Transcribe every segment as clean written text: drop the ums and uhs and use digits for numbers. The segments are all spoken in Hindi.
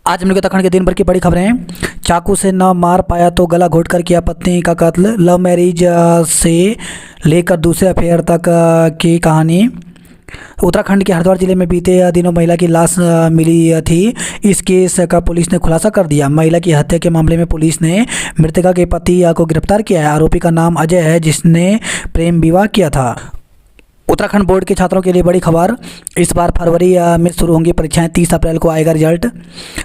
आज हम लोग उत्तराखंड के दिन भर की बड़ी खबरें हैं। चाकू से न मार पाया तो गला घोंटकर किया पत्नी का कत्ल। लव मैरिज से लेकर दूसरे अफेयर तक की कहानी। उत्तराखंड के हरिद्वार जिले में बीते दिनों महिला की लाश मिली थी। इस केस का पुलिस ने खुलासा कर दिया। महिला की हत्या के मामले में पुलिस ने मृतका के पति को गिरफ्तार किया है। आरोपी का नाम अजय है, जिसने प्रेम विवाह किया था। उत्तराखंड बोर्ड के छात्रों के लिए बड़ी खबर। इस बार फरवरी में शुरू होंगी परीक्षाएं। 30 अप्रैल को आएगा रिजल्ट।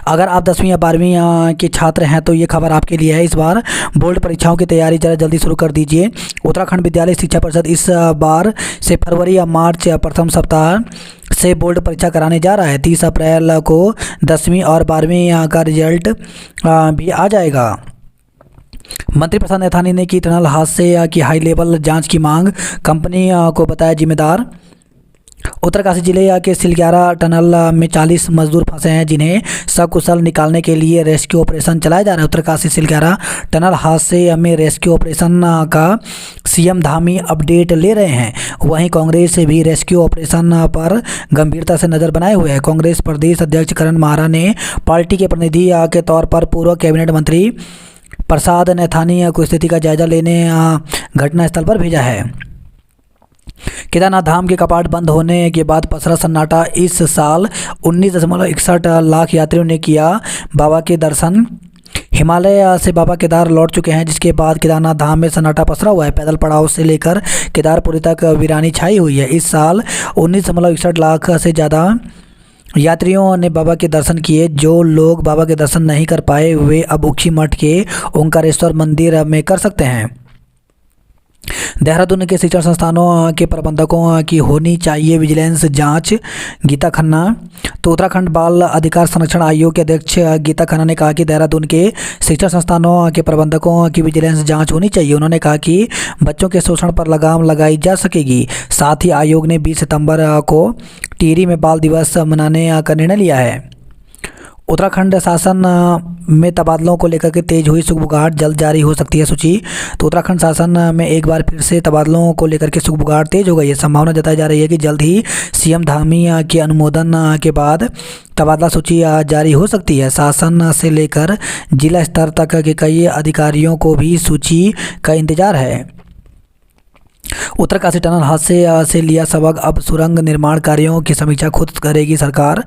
अगर आप 10वीं या 12वीं के छात्र हैं तो ये खबर आपके लिए है। इस बार बोर्ड परीक्षाओं की तैयारी ज़रा जल्दी शुरू कर दीजिए। उत्तराखंड विद्यालय शिक्षा परिषद इस बार से फरवरी या मार्च प्रथम सप्ताह से बोर्ड परीक्षा कराने जा रहा है। 30 अप्रैल को 10वीं और 12वीं का रिजल्ट भी आ जाएगा। मंत्री प्रसाद नैथानी ने की टनल हादसे की हाई लेवल जांच की मांग। कंपनी को बताया जिम्मेदार। उत्तरकाशी जिले के सिलग्यारा टनल में 40 मजदूर फंसे हैं, जिन्हें सकुशल निकालने के लिए रेस्क्यू ऑपरेशन चलाया जा रहा है। उत्तरकाशी सिलग्यारा टनल हादसे में रेस्क्यू ऑपरेशन का सीएम धामी अपडेट ले रहे हैं। वहीं कांग्रेस भी रेस्क्यू ऑपरेशन पर गंभीरता से नजर बनाए हुए है। कांग्रेस प्रदेश अध्यक्ष करण माहरा ने पार्टी के प्रतिनिधि के तौर पर पूर्व कैबिनेट मंत्री प्रसाद नैथानी को स्थिति का जायजा लेने घटनास्थल पर भेजा है। केदारनाथ धाम के कपाट बंद होने के बाद पसरा सन्नाटा। इस साल 19.61 लाख यात्रियों ने किया बाबा के दर्शन। हिमालय से बाबा केदार लौट चुके हैं, जिसके बाद केदारनाथ धाम में सन्नाटा पसरा हुआ है। पैदल पड़ाव से लेकर केदारपुरी तक वीरानी छाई हुई है। इस साल 19.61 लाख से ज़्यादा यात्रियों ने बाबा के दर्शन किए। जो लोग बाबा के दर्शन नहीं कर पाए वे अब उखी मठ के ओंकारेश्वर मंदिर में कर सकते हैं। देहरादून के शिक्षण संस्थानों के प्रबंधकों की होनी चाहिए विजिलेंस जांच। गीता खन्ना। तो उत्तराखंड बाल अधिकार संरक्षण आयोग के अध्यक्ष गीता खन्ना ने कहा कि देहरादून के शिक्षण संस्थानों के प्रबंधकों की विजिलेंस जांच होनी चाहिए। उन्होंने कहा कि बच्चों के शोषण पर लगाम लगाई जा सकेगी। साथ ही आयोग ने 20 सितंबर को टिहरी में बाल दिवस मनाने का निर्णय लिया है। उत्तराखंड शासन में तबादलों को लेकर के तेज हुई सुगबुगाहट। जल्द जारी हो सकती है सूची। तो उत्तराखंड शासन में एक बार फिर से तबादलों को लेकर के सुगबुगाहट तेज हो गई है। संभावना जताई जा रही है कि जल्द ही सीएम धामी के अनुमोदन के बाद तबादला सूची जारी हो सकती है। शासन से लेकर जिला स्तर तक के कई अधिकारियों को भी सूची का इंतजार है। उत्तरकाशी टनल हादसे से लिया सबक। अब सुरंग निर्माण कार्यों की समीक्षा खुद करेगी सरकार।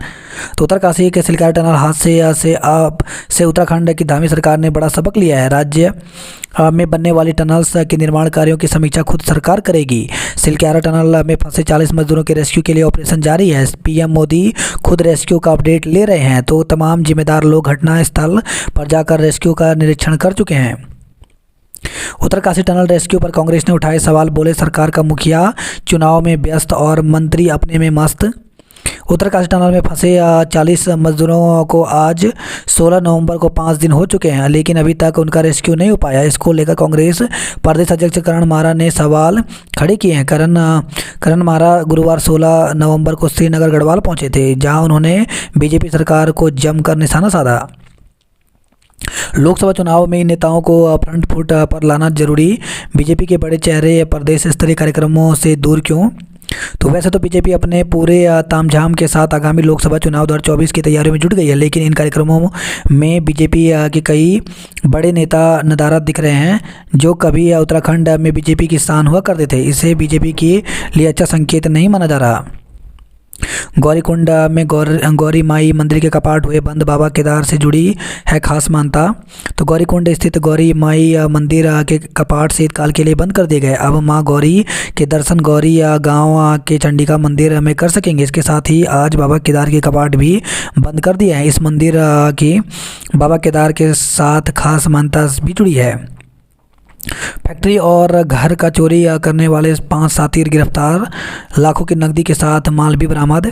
तो उत्तरकाशी के सिलग्यारा टनल हादसे से उत्तराखंड की धामी सरकार ने बड़ा सबक लिया है। राज्य में बनने वाली टनल्स के निर्माण कार्यों की समीक्षा खुद सरकार करेगी। सिलग्यारा टनल में फंसे 40 मजदूरों के रेस्क्यू के लिए ऑपरेशन जारी है। पीएम मोदी खुद रेस्क्यू का अपडेट ले रहे हैं। तो तमाम जिम्मेदार लोग घटनास्थल पर जाकर रेस्क्यू का निरीक्षण कर चुके हैं। उत्तरकाशी टनल रेस्क्यू पर कांग्रेस ने उठाए सवाल। बोले सरकार का मुखिया चुनाव में व्यस्त और मंत्री अपने में मस्त। उत्तरकाशी टनल में फंसे 40 मजदूरों को आज 16 नवंबर को 5 दिन हो चुके हैं, लेकिन अभी तक उनका रेस्क्यू नहीं हो पाया। इसको लेकर कांग्रेस प्रदेश अध्यक्ष करण माहरा ने सवाल खड़े किए हैं। करण माहरा गुरुवार 16 नवंबर को श्रीनगर गढ़वाल पहुंचे थे, जहां उन्होंने बीजेपी सरकार को जमकर निशाना साधा। लोकसभा चुनाव में इन नेताओं को फ्रंट फुट पर लाना जरूरी। बीजेपी के बड़े चेहरे प्रदेश स्तरीय कार्यक्रमों से दूर क्यों? तो वैसे तो बीजेपी अपने पूरे तामझाम के साथ आगामी लोकसभा चुनाव 2024 की तैयारियों में जुट गई है, लेकिन इन कार्यक्रमों में बीजेपी के कई बड़े नेता नदारद दिख रहे हैं, जो कभी उत्तराखंड में बीजेपी की शान हुआ करते थे। इसे बीजेपी के लिए अच्छा संकेत नहीं माना जा रहा। गौरीकुंड में गौरी माई मंदिर के कपाट हुए बंद। बाबा केदार से जुड़ी है खास मान्यता। तो गौरीकुंड स्थित गौरी माई मंदिर के कपाट शीतकाल के लिए बंद कर दिए गए। अब मां गौरी के दर्शन गौरी गांव के चंडिका मंदिर में कर सकेंगे। इसके साथ ही आज बाबा केदार के कपाट भी बंद कर दिए हैं। इस मंदिर की बाबा केदार के साथ खास मान्यता भी जुड़ी है। फैक्ट्री और घर का चोरी करने वाले 5 साथी गिरफ्तार। लाखों की नकदी के साथ माल भी बरामद।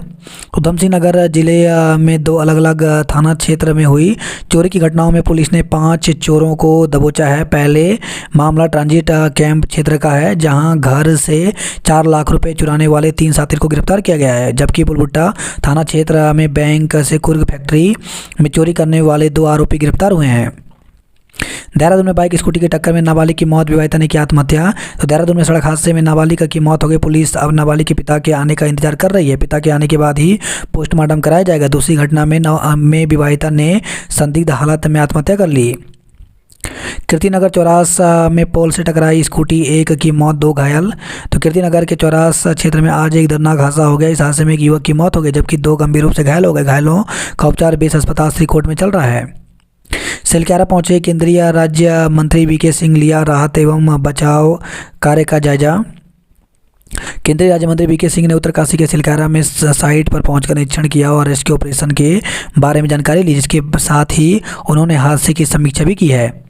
उधम सिंह नगर जिले में 2 अलग अलग थाना क्षेत्र में हुई चोरी की घटनाओं में पुलिस ने 5 चोरों को दबोचा है। पहले मामला ट्रांजिट कैंप क्षेत्र का है, जहां घर से 4 लाख रुपए चुराने वाले 3 साथी को गिरफ्तार किया गया है। जबकि बुलबुट्टा थाना क्षेत्र में बैंक से कुर्ग फैक्ट्री में चोरी करने वाले 2 आरोपी गिरफ्तार हुए हैं। देहरादून में बाइक स्कूटी की टक्कर में नाबालिग की मौत, विवाहिता ने की आत्महत्या। तो देहरादून में सड़क हादसे में नाबालिग की मौत हो गई। पुलिस अब नाबालिग के पिता के आने का इंतजार कर रही है। पिता के आने के बाद ही पोस्टमार्टम कराया जाएगा। दूसरी घटना में विवाहिता ने संदिग्ध हालत में आत्महत्या कर ली। कीर्तिनगर चौराहा में पोल से टकराई स्कूटी, एक की मौत, 2 घायल। तो कीर्तिनगर के चौराहा क्षेत्र में आज एक दर्दनाक हादसा हो गया। इस हादसे में एक युवक की मौत हो गई जबकि 2 गंभीर रूप से घायल हो गए। घायलों का उपचार बेस अस्पताल श्रीकोट में चल रहा है। सिलक्यारा पहुंचे केंद्रीय राज्य मंत्री वीके सिंह, लिया राहत एवं बचाव कार्य का जायजा। केंद्रीय राज्य मंत्री वीके सिंह ने उत्तरकाशी के सिलक्यारा में साइट पर पहुंचकर निरीक्षण किया और रेस्क्यू ऑपरेशन के बारे में जानकारी ली, जिसके साथ ही उन्होंने हादसे की समीक्षा भी की है।